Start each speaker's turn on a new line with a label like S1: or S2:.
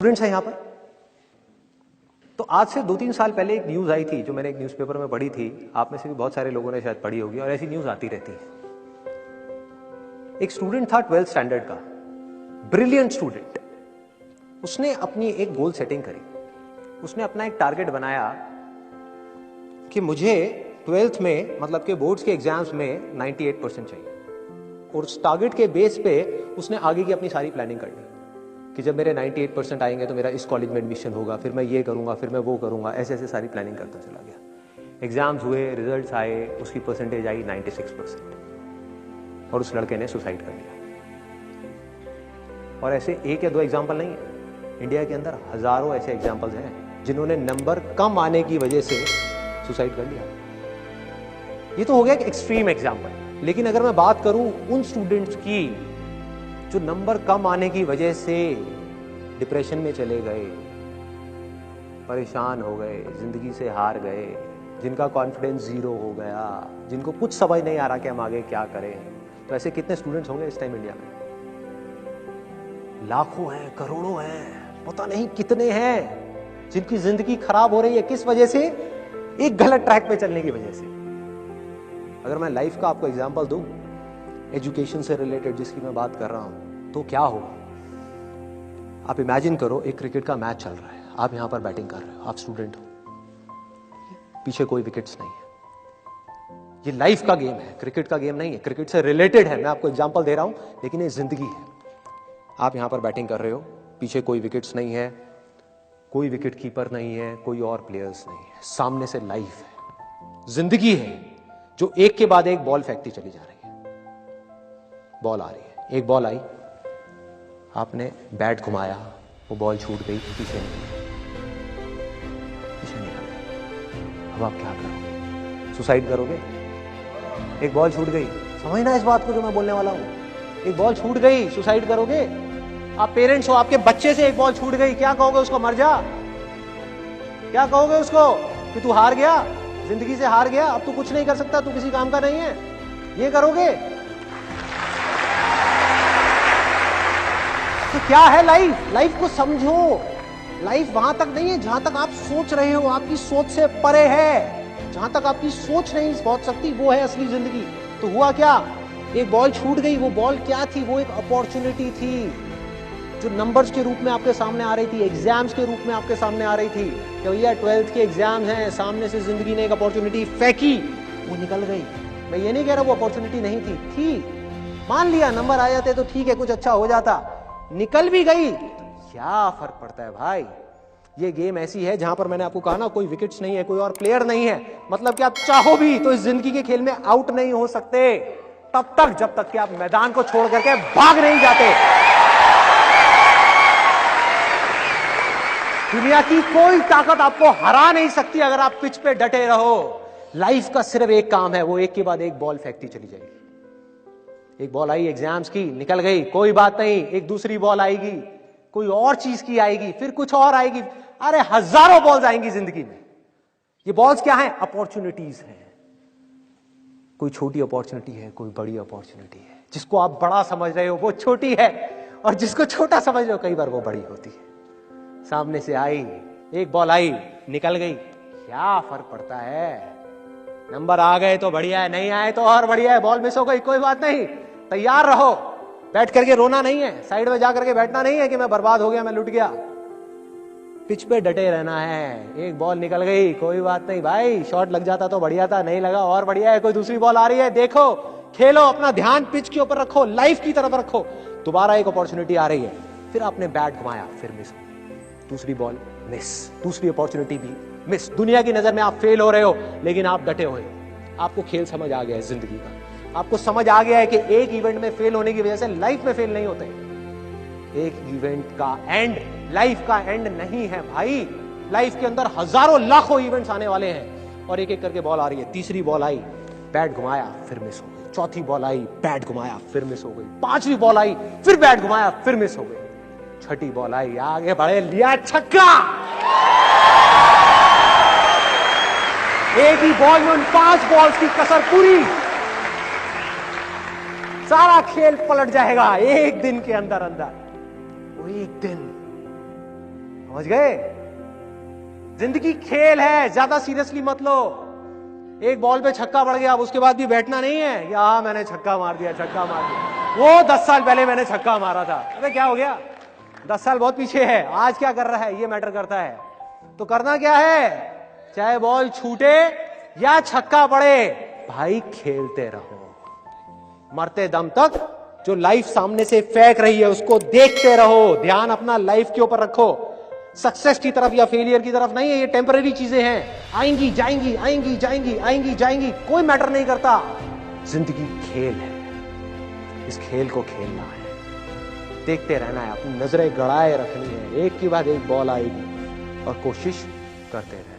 S1: Students हैं यहाँ पर। तो आज से 2-3 साल पहले एक न्यूज़ आई थी जो मैंने एक न्यूज़पेपर में पढ़ी थी, आप में से भी बहुत सारे लोगों ने शायद पढ़ी होगी और ऐसी न्यूज़ आती रहती है। एक स्टूडेंट था 12th स्टैंडर्ड का, ब्रिलियंट स्टूडेंट। उसने अपनी एक गोल सेटिंग करी, उसने अपना एक टारगेट बनाया कि मुझे 12th में मतलब के बोर्ड्स के एग्जाम्स में 98% चाहिए, और उस टारगेट के बेस पे उसने आगे की अपनी सारी प्लानिंग कर ली कि जब मेरे 98% आएंगे तो मेरा इस कॉलेज में एडमिशन होगा, फिर मैं ये करूंगा, फिर मैं वो करूंगा, ऐसे ऐसे सारी प्लानिंग करता चला गया। एग्जाम्स हुए, रिजल्ट्स आए, उसकी परसेंटेज आई 96% और उस लड़के ने सुसाइड कर लिया। और ऐसे एक या दो एग्जाम्पल नहीं है, इंडिया के अंदर हजारों ऐसे एग्जाम्पल्स हैं जिन्होंने नंबर कम आने की वजह से सुसाइड कर लिया। ये तो हो गया एक एक्सट्रीम एग्जाम्पल, लेकिन अगर मैं बात करूं उन स्टूडेंट्स की जो नंबर कम आने की वजह से डिप्रेशन में चले गए, परेशान हो गए, जिंदगी से हार गए, जिनका कॉन्फिडेंस जीरो हो गया, जिनको कुछ समझ नहीं आ रहा कि हम आगे क्या करें, तो ऐसे कितने स्टूडेंट्स होंगे इस टाइम इंडिया में? लाखों हैं, करोड़ों हैं, पता नहीं कितने हैं जिनकी जिंदगी खराब हो रही है। किस वजह से? एक गलत ट्रैक पे चलने की वजह से। अगर मैं लाइफ का आपको एग्जांपल दूं, एजुकेशन से रिलेटेड जिसकी मैं बात कर रहा हूं, तो क्या होगा? आप इमेजिन करो, एक क्रिकेट का मैच चल रहा है, आप यहां पर बैटिंग कर रहे हो, आप स्टूडेंट हो, पीछे कोई विकेट्स नहीं है। ये लाइफ का गेम है, क्रिकेट का गेम नहीं है, क्रिकेट से रिलेटेड है, मैं आपको एग्जांपल दे रहा हूं, लेकिन ये जिंदगी है। आप यहां पर बैटिंग कर रहे हो, पीछे कोई विकेट्स नहीं है, कोई विकेट कीपर नहीं है, कोई और प्लेयर्स नहीं है, सामने से लाइफ है, जिंदगी है जो एक के बाद एक बॉल फेंकती चली जा रही है। बॉल आ रही है, एक बॉल आई, आपने बैट घुमाया, वो बॉल छूट गई, पीछे निकल गई। अब आप क्या करोगे? सुसाइड करोगे? एक बॉल छूट गई, समझना इस बात को जो मैं बोलने वाला हूं। एक बॉल छूट गई, सुसाइड करोगे? आप पेरेंट्स हो, आपके बच्चे से एक बॉल छूट गई, क्या कहोगे उसको? मर जा? क्या कहोगे उसको कि तू हार गया, जिंदगी से हार गया, अब तू कुछ नहीं कर सकता, तू किसी काम का नहीं है? ये करोगे? तो क्या है लाइफ? लाइफ को समझो। लाइफ वहां तक नहीं है जहां तक आप सोच रहे हो, आपकी सोच से परे है। जहां तक आपकी सोच नहीं पहुंच सकती, वो है असली जिंदगी। तो हुआ क्या? एक बॉल छूट गई। वो बॉल क्या थी? वो एक अपॉर्चुनिटी थी जो नंबर्स के रूप में आपके सामने आ रही थी, एग्जाम्स के रूप में आपके सामने आ रही थी कि भैया 12th के एग्जाम्स हैं, सामने से जिंदगी ने एक अपॉर्चुनिटी फेंकी, वो निकल गई। मैं ये नहीं कह रहा वो अपॉर्चुनिटी नहीं थी, मान लिया नंबर आ जाते तो ठीक है, कुछ अच्छा हो जाता, निकल भी गई, क्या फर्क पड़ता है भाई? ये गेम ऐसी है जहां पर मैंने आपको कहा ना, कोई विकेट्स नहीं है, कोई और प्लेयर नहीं है, मतलब कि आप चाहो भी तो इस जिंदगी के खेल में आउट नहीं हो सकते तब तक जब तक कि आप मैदान को छोड़ करके भाग नहीं जाते। दुनिया की कोई ताकत आपको हरा नहीं सकती अगर आप पिच पे डटे रहो। लाइफ का सिर्फ एक काम है, वो एक के बाद एक बॉल फेंकती चली जाएगी। एक बॉल आई एग्जाम्स की, निकल गई, कोई बात नहीं, एक दूसरी बॉल आएगी, कोई और चीज की आएगी, फिर कुछ और आएगी। अरे हजारों बॉल्स आएंगी जिंदगी में। ये बॉल्स क्या हैं? अपॉर्चुनिटीज हैं। कोई छोटी अपॉर्चुनिटी है, कोई बड़ी अपॉर्चुनिटी है। जिसको आप बड़ा समझ रहे हो वो छोटी है, और जिसको छोटा समझ रहे हो कई बार वो बड़ी होती है। सामने से आई, एक बॉल आई, निकल गई, क्या फर्क पड़ता है? नंबर आ गए तो बढ़िया है, नहीं आए तो और बढ़िया है, बॉल मिस हो गई, कोई बात नहीं, तैयार रहो। बैठ करके रोना नहीं है, साइड में जाकर के बैठना नहीं है कि मैं बर्बाद हो गया, मैं लुट गया। पिच पे डटे रहना है। एक बॉल निकल गई, कोई बात नहीं भाई, शॉट लग जाता तो बढ़िया था, नहीं लगा और बढ़िया है, कोई दूसरी बॉल आ रही है, देखो, खेलो, अपना ध्यान पिच के ऊपर रखो, लाइफ की तरफ रखो। दोबारा एक अपॉर्चुनिटी आ रही है, फिर आपने बैट घुमाया, फिर मिस हो, दूसरी बॉल मिस, दूसरी अपॉर्चुनिटी भी मिस। दुनिया की नजर में आप फेल हो रहे हो, लेकिन आप डटे हुए। आपको खेल समझ आ गया है जिंदगी का, आपको समझ आ गया है कि एक इवेंट में फेल होने की वजह से लाइफ में फेल नहीं होते। एक इवेंट का एंड लाइफ का एंड नहीं है भाई। लाइफ के अंदर हजारों लाखों इवेंट्स आने वाले हैं, और एक एक करके बॉल आ रही है। तीसरी बॉल आई, बैट घुमाया, फिर मिस हो गई। चौथी बॉल आई, बैट घुमाया, फिर मिस हो गई। पांचवी बॉल आई, फिर बैट घुमाया, फिर मिस हो गई। छठी बॉल आई, आगे बढ़े, लिया छक्का। एक ही बॉल में उन 5 बॉल्स की कसर पूरी। सारा खेल पलट जाएगा एक दिन के अंदर अंदर। वो एक दिन समझ गए? जिंदगी खेल है, ज्यादा सीरियसली मत लो। एक बॉल पे छक्का पड़ गया, अब उसके बाद भी बैठना नहीं है या मैंने छक्का मार दिया, छक्का मार दिया। वो 10 साल पहले मैंने छक्का मारा था, अबे क्या हो गया? 10 साल बहुत पीछे है, आज क्या कर रहा है ये मैटर करता है। तो करना क्या है, चाहे बॉल छूटे या छक्का पड़े, भाई खेलते रहो मरते दम तक। जो लाइफ सामने से फेंक रही है उसको देखते रहो, ध्यान अपना लाइफ के ऊपर रखो। सक्सेस की तरफ या फेलियर की तरफ नहीं है, ये टेम्पररी चीजें हैं, आएंगी जाएंगी, आएंगी जाएंगी, आएंगी जाएंगी, कोई मैटर नहीं करता। जिंदगी खेल है, इस खेल को खेलना है, देखते रहना है, अपनी नजरें गड़ाए रखनी है, एक के बाद एक बॉल आएगी और कोशिश करते रहना।